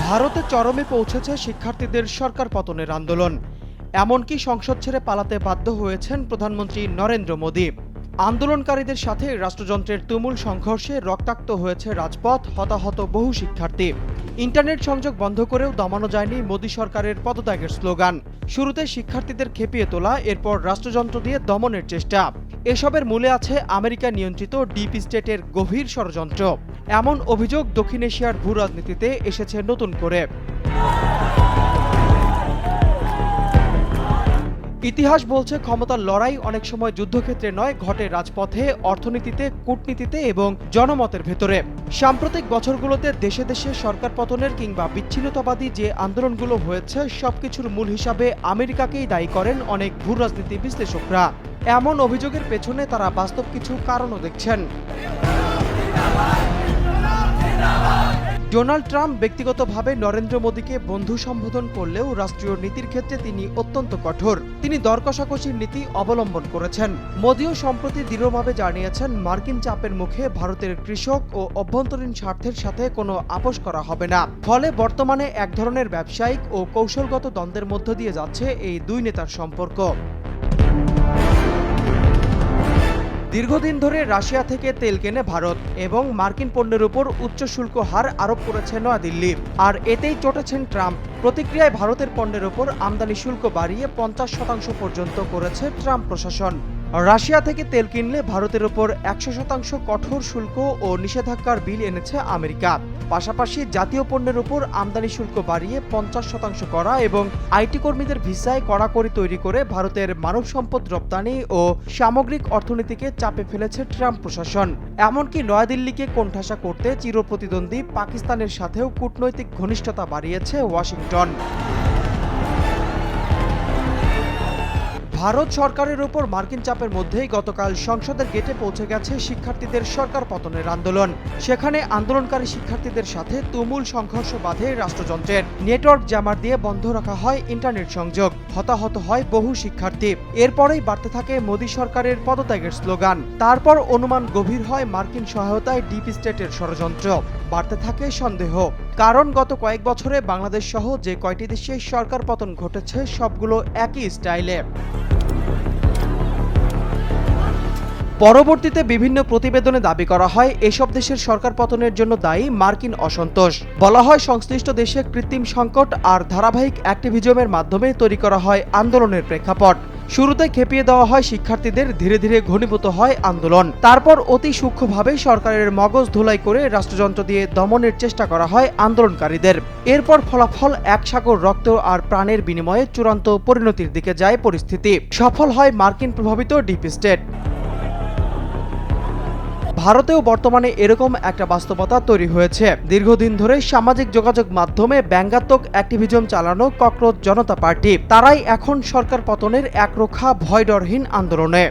ভারতে চরমে পৌঁছেছে শিক্ষার্থীদের সরকার পতনের আন্দোলন। এমনকি সংসদ ছেড়ে পালাতে বাধ্য হয়েছেন প্রধানমন্ত্রী নরেন্দ্র মোদী। আন্দোলনকারীদের সাথে রাষ্ট্রযন্ত্রের তুমুল সংঘর্ষে রক্তাক্ত হয়েছে রাজপথ, হতাহত বহু শিক্ষার্থী। ইন্টারনেট সংযোগ বন্ধ করেও দমানো যায়নি মোদী সরকারের পদত্যাগের স্লোগান। শুরুতে শিক্ষার্থীদের খেপিয়ে তোলা, এরপর রাষ্ট্রযন্ত্র দিয়ে দমনের চেষ্টা। এসবের মূলে আছে আমেরিকা নিয়ন্ত্রিত ডিপ স্টেটের গভীর ষড়যন্ত্র। এমন অভিযোগ দক্ষিণ এশিয়ার ভূ রাজনীতিতে এসেছে নতুন করে। ইতিহাস বলছে ক্ষমতার লড়াই অনেক সময় যুদ্ধক্ষেত্রে নয়, ঘটে রাজপথে, অর্থনীতিতে, কূটনীতিতে এবং জনমতের ভেতরে। সাম্প্রতিক বছরগুলোতে দেশে দেশে সরকার পতনের কিংবা বিচ্ছিন্নতাবাদী যে আন্দোলনগুলো হয়েছে, সবকিছুর মূল হিসাবে আমেরিকাকেই দায়ী করেন অনেক ভূ রাজনীতি বিশ্লেষকরা। এমন অভিযোগের পেছনে তারা বাস্তব কিছু কারণও দেখছেন। ডোনাল্ড ট্রাম্প ব্যক্তিগতভাবে নরেন্দ্র মোদীকে বন্ধু সম্বোধন করলেও রাষ্ট্রীয় নীতির ক্ষেত্রে তিনি অত্যন্ত কঠোর। তিনি দর কষাকষির নীতি অবলম্বন করেছেন। মোদীও সম্প্রতি দৃঢ়ভাবে জানিয়েছেন, মার্কিন চাপের মুখে ভারতের কৃষক ও অভ্যন্তরীণ স্বার্থের সাথে কোনো আপোষ করা হবে না। ফলে বর্তমানে এক ধরনের ব্যবসায়িক ও কৌশলগত দ্বন্দ্বের মধ্য দিয়ে যাচ্ছে এই দুই নেতার সম্পর্ক। দীর্ঘদিন ধরে রাশিয়া থেকে তেল কেনে ভারত এবং মার্কিন পণ্যের উপর উচ্চ শুল্ক হার আরোপ করেছে নয়াদিল্লি। আর এতেই চটেছেন ট্রাম্প। প্রতিক্রিয়ায় ভারতের পণ্যের উপর আমদানি শুল্ক বাড়িয়ে 50% পর্যন্ত করেছে ট্রাম্প প্রশাসন। রাশিয়া থেকে তেল কিনলে ভারতের উপর 100% কঠোর শুল্ক ও নিষেধাজ্ঞার বিল এনেছে আমেরিকা। পাশাপাশি জাতীয় পণ্যের উপর আমদানি শুল্ক বাড়িয়ে 50% করা এবং আইটি কর্মীদের ভিসায় কড়াকড়ি তৈরি করে ভারতের মানব সম্পদ রপ্তানি ও সামগ্রিক অর্থনীতিকে চাপে ফেলেছে ট্রাম্প প্রশাসন। এমনকি নয়াদিল্লিকে কোণঠাসা করতে চিরপ্রতিদ্বন্দ্বী পাকিস্তানের সাথেও কূটনৈতিক ঘনিষ্ঠতা বাড়িয়েছে ওয়াশিংটন। ভারত সরকারের উপর মার্কিন চাপের মধ্যেই গতকাল সংসদের গেটে পৌঁছে গেছে শিক্ষার্থীদের সরকার পতনের আন্দোলন। সেখানে আন্দোলনকারী শিক্ষার্থীদের সাথে তুমুল সংঘর্ষ বাধে রাষ্ট্রযন্ত্রের। নেটওয়ার্ক জ্যামার দিয়ে বন্ধ রাখা হয় ইন্টারনেট সংযোগ, হতাহত হয় বহু শিক্ষার্থী। এরপরেই বাড়তে থাকে মোদী সরকারের পদত্যাগের স্লোগান। তারপর অনুমান গভীর হয় মার্কিন সহায়তায় ডিপ স্টেটের ষড়যন্ত্র। বাড়তে থাকে সন্দেহ, কারণ গত কয়েক বছরে বাংলাদেশ সহ যে কয়টি দেশে সরকার পতন ঘটেছে সবগুলো একই স্টাইলে। পরবর্তীতে বিভিন্ন প্রতিবেদনে দাবি করা হয় এসব দেশের সরকার পতনের জন্য দায়ী মার্কিন অসন্তোষ। বলা হয় সংশ্লিষ্ট দেশে কৃত্রিম সংকট আর ধারাবাহিক অ্যাক্টিভিজমের মাধ্যমে তৈরি করা হয় আন্দোলনের প্রেক্ষাপট। শুরুতে খেপিয়ে দেওয়া হয় শিক্ষার্থীদের, ধীরে ধীরে ঘনীভূত হয় আন্দোলন। তারপর অতি সূক্ষ্মভাবে সরকারের মগজ ধুলাই করে রাষ্ট্রযন্ত্র দিয়ে দমনের চেষ্টা করা হয় আন্দোলনকারীদের। এরপর ফলাফল এক সাগর রক্ত আর প্রাণের বিনিময়ে চূড়ান্ত পরিণতির দিকে যায় পরিস্থিতি। সফল হয় মার্কিন প্রভাবিত ডিপ স্টেট। ভারতেও বর্তমানে এরকম একটা বাস্তবতা তৈরি হয়েছে। দীর্ঘদিন ধরে সামাজিক যোগাযোগ মাধ্যমে ব্যঙ্গাত্মক অ্যাক্টিভিজম চালানো ককরোচ জনতা পার্টি, তারাই এখন সরকার পতনের একরোখা ভয়ডরহীন আন্দোলনে।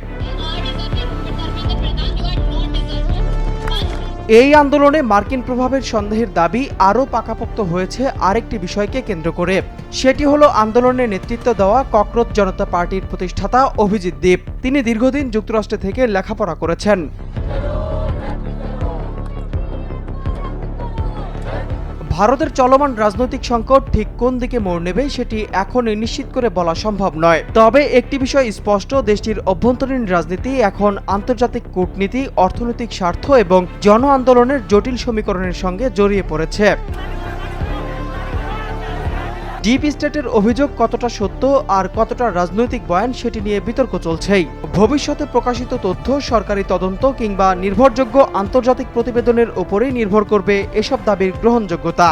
এই আন্দোলনে মার্কিন প্রভাবের সন্দেহের দাবি আরও পাকাপোক্ত হয়েছে আরেকটি বিষয়কে কেন্দ্র করে। সেটি হলো আন্দোলনে নেতৃত্ব দেওয়া ককরোচ জনতা পার্টির প্রতিষ্ঠাতা অভিজিৎ দীপ। তিনি দীর্ঘদিন যুক্তরাষ্ট্র থেকে লেখাপড়া করেছেন। ভারতের চলমান রাজনৈতিক সংকট ঠিক কোন দিকে মোড় নেবে সেটি এখনই নিশ্চিত করে বলা সম্ভব নয়। তবে একটি বিষয় স্পষ্ট, দেশটির অভ্যন্তরীণ রাজনীতি এখন আন্তর্জাতিক কূটনীতি, অর্থনৈতিক স্বার্থ এবং জন আন্দোলনের জটিল সমীকরণের সঙ্গে জড়িয়ে পড়েছে। ডিপ স্টেটের অভিযোগ কতটা সত্য আর কতটা রাজনৈতিক বয়ান সেটি নিয়ে বিতর্ক চলছেই। ভবিষ্যতে প্রকাশিত তথ্য, সরকারি তদন্ত কিংবা নির্ভরযোগ্য আন্তর্জাতিক প্রতিবেদনের উপরেই নির্ভর করবে এসব দাবির গ্রহণযোগ্যতা।